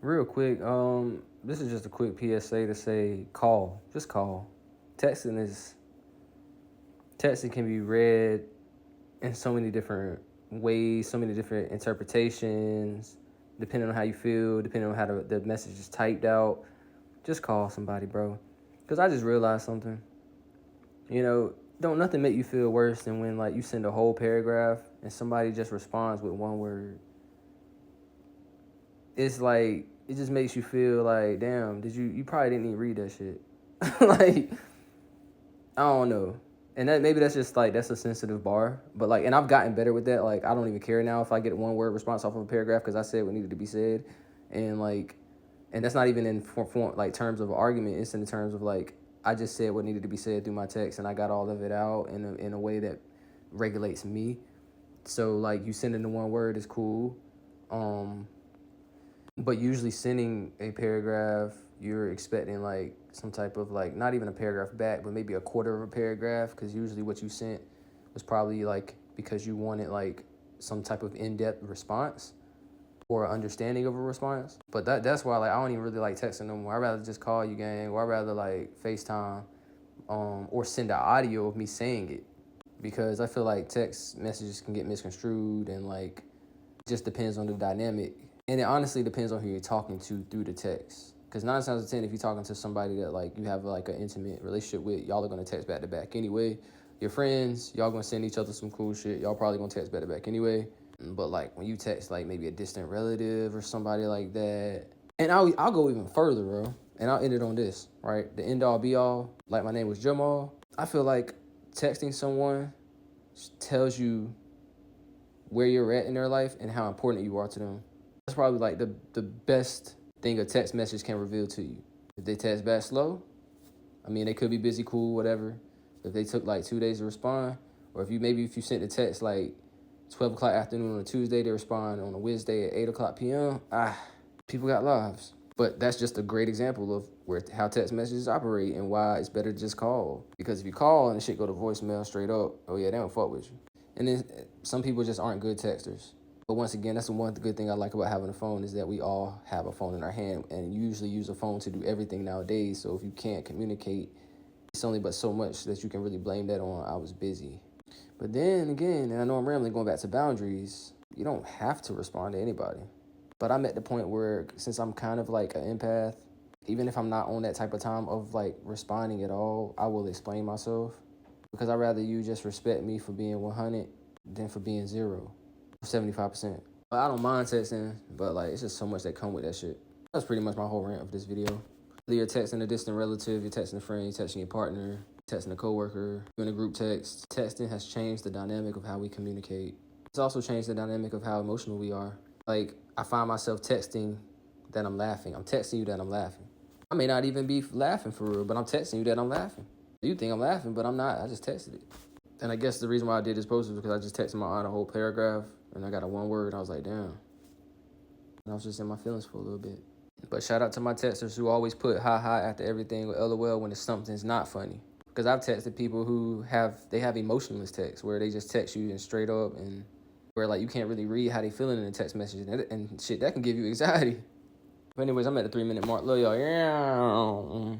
Real quick, this is just a quick PSA to say call. Just call. Texting is texting can be read in so many different ways, so many different interpretations, depending on how you feel, depending on how the message is typed out. Just call somebody, bro. Because I just realized something. You know, don't nothing make you feel worse than when like you send a whole paragraph and somebody just responds with one word. It's like it just makes you feel like, damn, you probably didn't even read that shit. Like, I don't know. And that maybe that's just like that's a sensitive bar. But like and I've gotten better with that. Like I don't even care now if I get one word response off of a paragraph because I said what needed to be said. And like and that's not even in form like terms of argument, it's in the terms of like I just said what needed to be said through my text and I got all of it out in a way that regulates me. So like you sending the one word is cool. But usually sending a paragraph, you're expecting like some type of like not even a paragraph back, but maybe a quarter of a paragraph, because usually what you sent was probably like because you wanted like some type of in-depth response or understanding of a response. But that's why like I don't even really like texting no more. I'd rather just call you, gang, or I'd rather like FaceTime, or send an audio of me saying it, because I feel like text messages can get misconstrued and like it just depends on the dynamic. And it honestly depends on who you're talking to through the text. Because 9 times out of 10, if you're talking to somebody that like you have like an intimate relationship with, y'all are gonna text back to back anyway. Your friends, y'all gonna send each other some cool shit. Y'all probably gonna text back to back anyway. But like when you text like maybe a distant relative or somebody like that, and I'll go even further, bro. And I'll end it on this, right? The end all be all. Like my name was Jamal. I feel like texting someone tells you where you're at in their life and how important you are to them. That's probably like the best thing a text message can reveal to you. If they text back slow, I mean, they could be busy, cool, whatever. If they took like 2 days to respond, or if you sent the text like 12 o'clock afternoon on a Tuesday, they respond on a Wednesday at 8 o'clock p.m. People got lives. But that's just a great example of how text messages operate and why it's better to just call. Because if you call and the shit go to voicemail straight up, oh yeah, they don't fuck with you. And then some people just aren't good texters. But once again, that's the one good thing I like about having a phone is that we all have a phone in our hand and usually use a phone to do everything nowadays. So if you can't communicate, it's only but so much that you can really blame that on I was busy. But then again, and I know I'm rambling, going back to boundaries, you don't have to respond to anybody. But I'm at the point where since I'm kind of like an empath, even if I'm not on that type of time of like responding at all, I will explain myself. Because I'd rather you just respect me for being 100 than for being 0, 75%. I don't mind texting, but like it's just so much that come with that shit. That's pretty much my whole rant of this video. Whether you're texting a distant relative, you're texting a friend, you're texting your partner, texting a coworker, you're in a group text. Texting has changed the dynamic of how we communicate. It's also changed the dynamic of how emotional we are. Like I find myself texting that I'm laughing. I'm texting you that I'm laughing. I may not even be laughing for real, but I'm texting you that I'm laughing. You think I'm laughing, but I'm not. I just texted it. And I guess the reason why I did this post was because I just texted my aunt a whole paragraph and I got a one word and I was like, damn. And I was just in my feelings for a little bit. But shout out to my texters who always put ha ha after everything with LOL when it's something's not funny. Because I've texted people who have emotionless texts where they just text you and straight up and where like you can't really read how they feeling in the text message and shit that can give you anxiety. But anyways, I'm at the 3-minute mark. Love y'all. Yeah.